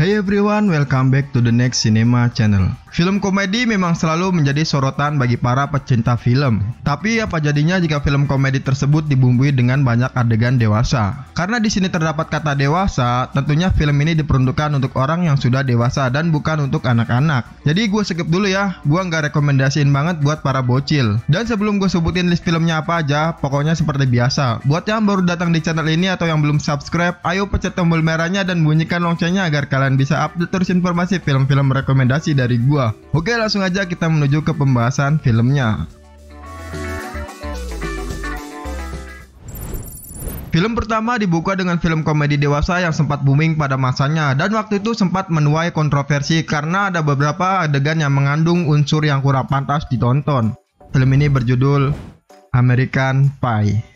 Hey everyone, welcome back to the Next Cinema Channel. Film komedi memang selalu menjadi sorotan bagi para pecinta film. Tapi apa jadinya jika film komedi tersebut dibumbui dengan banyak adegan dewasa? Karena di sini terdapat kata dewasa, tentunya film ini diperuntukkan untuk orang yang sudah dewasa dan bukan untuk anak-anak. Jadi gue skip dulu ya, gue nggak rekomendasiin banget buat para bocil. Dan sebelum gue sebutin list filmnya apa aja, pokoknya seperti biasa. Buat yang baru datang di channel ini atau yang belum subscribe, ayo pencet tombol merahnya dan bunyikan loncengnya agar kalian bisa update terus informasi film-film rekomendasi dari gua. Oke, langsung aja kita menuju ke pembahasan filmnya. Film pertama dibuka dengan film komedi dewasa yang sempat booming pada masanya dan waktu itu sempat menuai kontroversi karena ada beberapa adegan yang mengandung unsur yang kurang pantas ditonton. Film ini berjudul American Pie.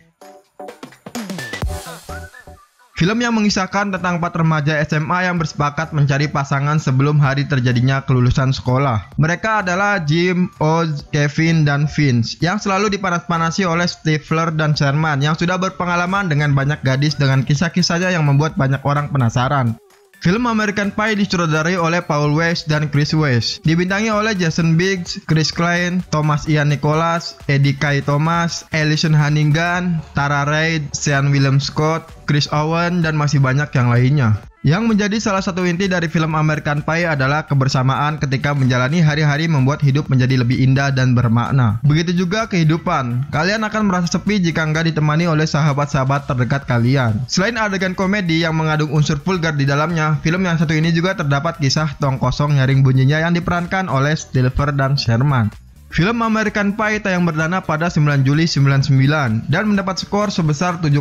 Film yang mengisahkan tentang 4 remaja SMA yang bersepakat mencari pasangan sebelum hari terjadinya kelulusan sekolah. Mereka adalah Jim, Oz, Kevin, dan Vince yang selalu dipanas-panasi oleh Stifler dan Sherman yang sudah berpengalaman dengan banyak gadis dengan kisah-kisahnya yang membuat banyak orang penasaran. Film American Pie disutradarai oleh Paul Weitz dan Chris Weitz, dibintangi oleh Jason Biggs, Chris Klein, Thomas Ian Nicholas, Eddie Kaye Thomas, Alyson Hannigan, Tara Reid, Sean William Scott, Chris Owen, dan masih banyak yang lainnya. Yang menjadi salah satu inti dari film American Pie adalah kebersamaan ketika menjalani hari-hari membuat hidup menjadi lebih indah dan bermakna. Begitu juga kehidupan. Kalian akan merasa sepi jika nggak ditemani oleh sahabat-sahabat terdekat kalian. Selain adegan komedi yang mengandung unsur vulgar di dalamnya, film yang satu ini juga terdapat kisah tong kosong nyaring bunyinya yang diperankan oleh Stifler dan Sherman. Film American Pie tayang perdana pada 9 Juli 1999 dan mendapat skor sebesar 7,0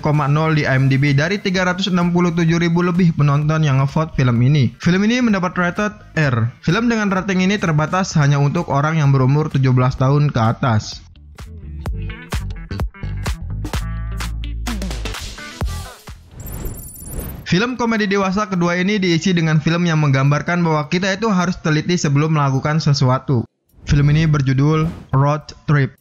di IMDb dari 367.000 lebih penonton yang ngevote film ini. Film ini mendapat rated R. Film dengan rating ini terbatas hanya untuk orang yang berumur 17 tahun ke atas. Film komedi dewasa kedua ini diisi dengan film yang menggambarkan bahwa kita itu harus teliti sebelum melakukan sesuatu. Film ini berjudul Road Trip.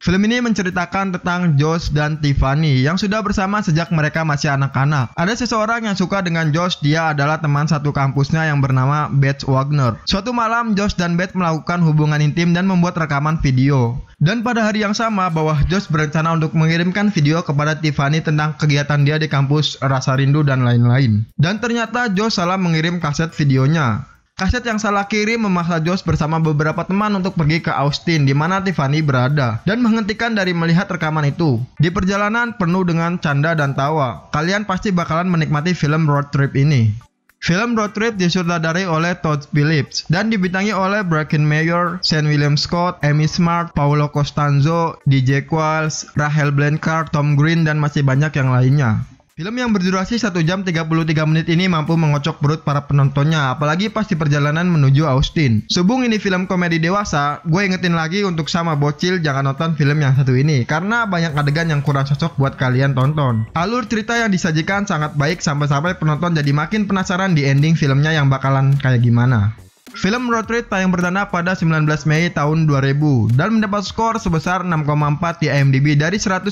Film ini menceritakan tentang Josh dan Tiffany yang sudah bersama sejak mereka masih anak-anak. Ada seseorang yang suka dengan Josh, dia adalah teman satu kampusnya yang bernama Beth Wagner. Suatu malam Josh dan Beth melakukan hubungan intim dan membuat rekaman video. Dan pada hari yang sama, bahwa Josh berencana untuk mengirimkan video kepada Tiffany tentang kegiatan dia di kampus, rasa rindu, dan lain-lain. Dan ternyata Josh salah mengirim kaset videonya. Kaset yang salah kirim memaksa Josh bersama beberapa teman untuk pergi ke Austin di mana Tiffany berada dan menghentikan dari melihat rekaman itu. Di perjalanan penuh dengan canda dan tawa, kalian pasti bakalan menikmati film Road Trip ini. Film Road Trip disutradarai oleh Todd Phillips dan dibintangi oleh Bracken Meyer, Sean William Scott, Amy Smart, Paolo Costanzo, DJ Qualls, Rachel Blanchard, Tom Green, dan masih banyak yang lainnya. Film yang berdurasi 1 jam 33 menit ini mampu mengocok perut para penontonnya, apalagi pas di perjalanan menuju Austin. Sebelum ini film komedi dewasa, gue ingetin lagi untuk sama bocil jangan nonton film yang satu ini, karena banyak adegan yang kurang cocok buat kalian tonton. Alur cerita yang disajikan sangat baik sampai-sampai penonton jadi makin penasaran di ending filmnya yang bakalan kayak gimana. Film Road Trip tayang perdana pada 19 Mei tahun 2000 dan mendapat skor sebesar 6,4 di IMDb dari 154.000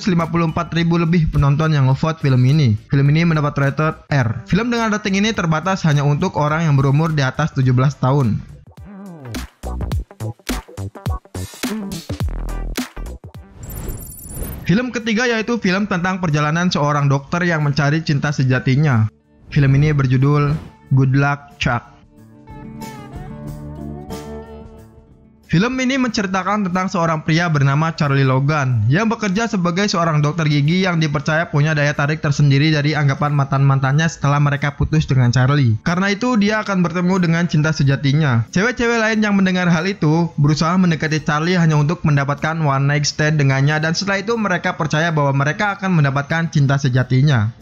lebih penonton yang ngevote film ini. Film ini mendapat rated R. Film dengan rating ini terbatas hanya untuk orang yang berumur di atas 17 tahun. Film ketiga yaitu film tentang perjalanan seorang dokter yang mencari cinta sejatinya. Film ini berjudul Good Luck Chuck. Film ini menceritakan tentang seorang pria bernama Charlie Logan yang bekerja sebagai seorang dokter gigi yang dipercaya punya daya tarik tersendiri dari anggapan mantan-mantannya setelah mereka putus dengan Charlie. Karena itu dia akan bertemu dengan cinta sejatinya. Cewek-cewek lain yang mendengar hal itu berusaha mendekati Charlie hanya untuk mendapatkan one night stand dengannya dan setelah itu mereka percaya bahwa mereka akan mendapatkan cinta sejatinya.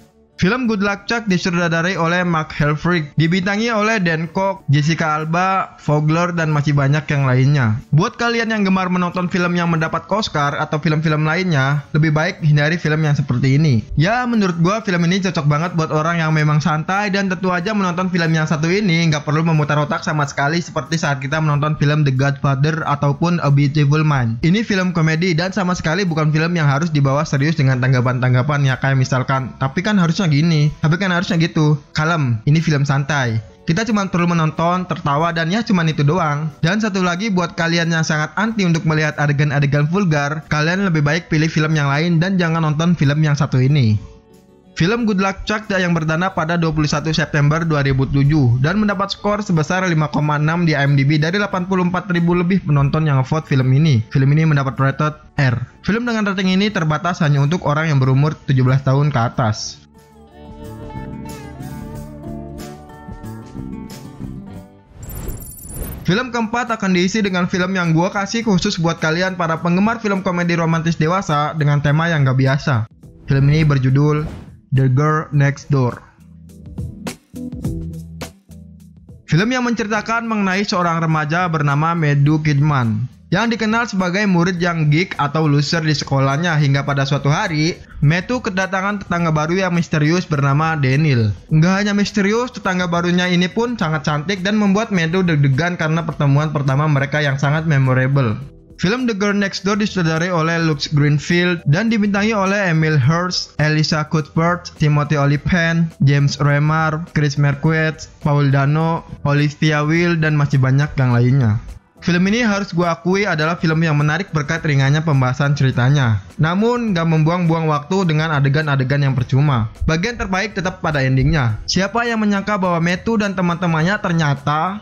Film Good Luck Chuck disutradarai oleh Mark Helfrich, dibintangi oleh Dan Cook, Jessica Alba, Vogler, dan masih banyak yang lainnya. Buat kalian yang gemar menonton film yang mendapat Oscar atau film-film lainnya, lebih baik hindari film yang seperti ini. Ya, menurut gua film ini cocok banget buat orang yang memang santai dan tentu aja menonton film yang satu ini nggak perlu memutar otak sama sekali seperti saat kita menonton film The Godfather ataupun A Beautiful Mind. Ini film komedi dan sama sekali bukan film yang harus dibawa serius dengan tanggapan-tanggapan ya kayak misalkan, tapi kan harusnya gini, tapi kan harusnya gitu. Kalem, ini film santai. Kita cuma perlu menonton, tertawa, dan ya cuma itu doang. Dan satu lagi buat kalian yang sangat anti untuk melihat adegan-adegan vulgar, kalian lebih baik pilih film yang lain dan jangan nonton film yang satu ini. Film Good Luck Chuck yang berdana pada 21 September 2007 dan mendapat skor sebesar 5,6 di IMDb dari 84.000 lebih penonton yang ngevote film ini. Film ini mendapat rated R. Film dengan rating ini terbatas hanya untuk orang yang berumur 17 tahun ke atas. Film keempat akan diisi dengan film yang gua kasih khusus buat kalian para penggemar film komedi romantis dewasa dengan tema yang gak biasa. Film ini berjudul The Girl Next Door. Film yang menceritakan mengenai seorang remaja bernama Matthew Kidman yang dikenal sebagai murid yang geek atau loser di sekolahnya hingga pada suatu hari Matthew kedatangan tetangga baru yang misterius bernama Daniel. Nggak hanya misterius, tetangga barunya ini pun sangat cantik dan membuat Matthew deg-degan karena pertemuan pertama mereka yang sangat memorable. Film The Girl Next Door disutradarai oleh Lux Greenfield dan dibintangi oleh Emile Hirsch, Elisha Cuthbert, Timothy Olyphant, James Remar, Chris Marquardt, Paul Dano, Olivia Wilde, dan masih banyak yang lainnya. Film ini harus gue akui adalah film yang menarik berkat ringannya pembahasan ceritanya. Namun gak membuang-buang waktu dengan adegan-adegan yang percuma. Bagian terbaik tetap pada endingnya. Siapa yang menyangka bahwa Matthew dan teman-temannya ternyata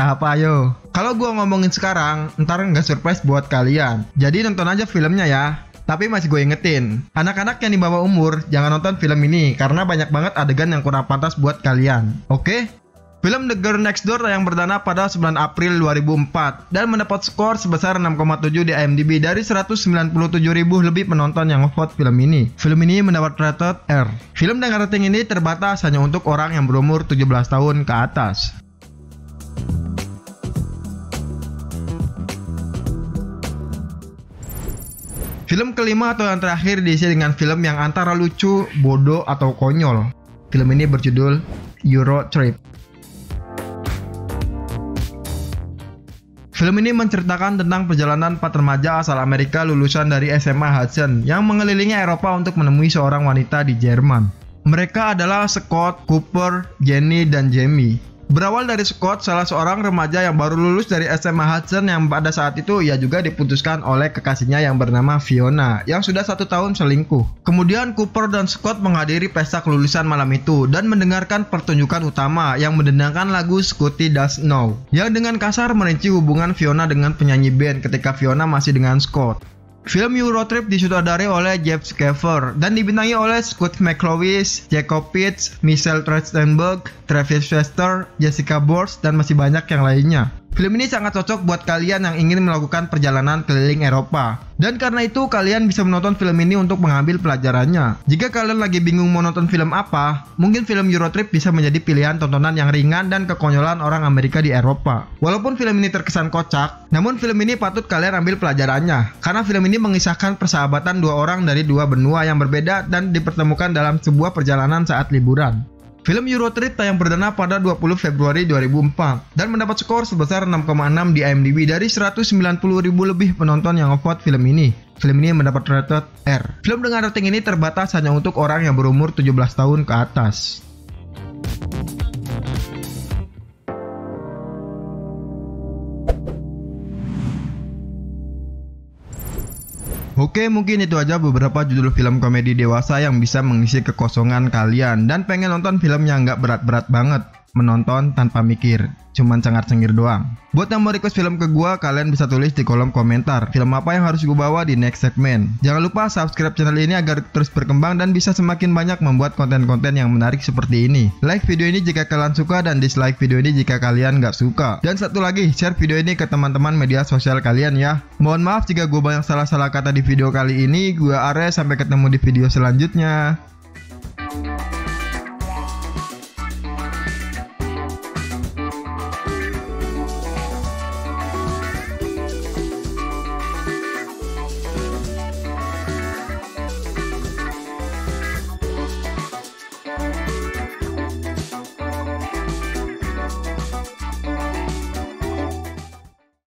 apa ayo? Kalau gue ngomongin sekarang, ntar nggak surprise buat kalian. Jadi nonton aja filmnya ya. Tapi masih gue ingetin, anak-anak yang di bawah umur jangan nonton film ini karena banyak banget adegan yang kurang pantas buat kalian. Oke? Film The Girl Next Door yang berdana pada 9 April 2004 dan mendapat skor sebesar 6,7 di IMDb dari 197.000 lebih penonton yang ngevote film ini. Film ini mendapat rated R. Film dengan rating ini terbatas hanya untuk orang yang berumur 17 tahun ke atas. Film kelima atau yang terakhir diisi dengan film yang antara lucu, bodoh, atau konyol. Film ini berjudul Euro Trip. Film ini menceritakan tentang perjalanan 4 remaja asal Amerika lulusan dari SMA Hudson yang mengelilingi Eropa untuk menemui seorang wanita di Jerman. Mereka adalah Scott, Cooper, Jenny, dan Jamie. Berawal dari Scott, salah seorang remaja yang baru lulus dari SMA Hudson yang pada saat itu ia juga diputuskan oleh kekasihnya yang bernama Fiona yang sudah 1 tahun selingkuh. Kemudian Cooper dan Scott menghadiri pesta kelulusan malam itu dan mendengarkan pertunjukan utama yang mendendangkan lagu Scotty Does Know yang dengan kasar merinci hubungan Fiona dengan penyanyi band ketika Fiona masih dengan Scott. Film Euro Trip disutradarai oleh Jeff Schaefer dan dibintangi oleh Scott McLeod, Jacob Pitts, Michelle Trachtenberg, Travis Wester, Jessica Borst, dan masih banyak yang lainnya. Film ini sangat cocok buat kalian yang ingin melakukan perjalanan keliling Eropa. Dan karena itu kalian bisa menonton film ini untuk mengambil pelajarannya. Jika kalian lagi bingung mau nonton film apa, mungkin film Euro Trip bisa menjadi pilihan tontonan yang ringan dan kekonyolan orang Amerika di Eropa. Walaupun film ini terkesan kocak, namun film ini patut kalian ambil pelajarannya. Karena film ini mengisahkan persahabatan 2 orang dari 2 benua yang berbeda dan dipertemukan dalam sebuah perjalanan saat liburan. Film Euro Trip tayang perdana pada 20 Februari 2004 dan mendapat skor sebesar 6,6 di IMDb dari 190.000 lebih penonton yang ngevote film ini. Film ini mendapat rated R. Film dengan rating ini terbatas hanya untuk orang yang berumur 17 tahun ke atas. Oke, mungkin itu aja beberapa judul film komedi dewasa yang bisa mengisi kekosongan kalian dan pengen nonton film yang nggak berat-berat banget, menonton tanpa mikir, cuman cengar-cengir doang. Buat yang mau request film ke gua, kalian bisa tulis di kolom komentar film apa yang harus gua bawa di next segmen. Jangan lupa subscribe channel ini agar terus berkembang dan bisa semakin banyak membuat konten-konten yang menarik seperti ini. Like video ini jika kalian suka dan dislike video ini jika kalian nggak suka. Dan satu lagi, share video ini ke teman-teman media sosial kalian ya. Mohon maaf jika gua banyak salah-salah kata di video kali ini. Gua Ares, sampai ketemu di video selanjutnya.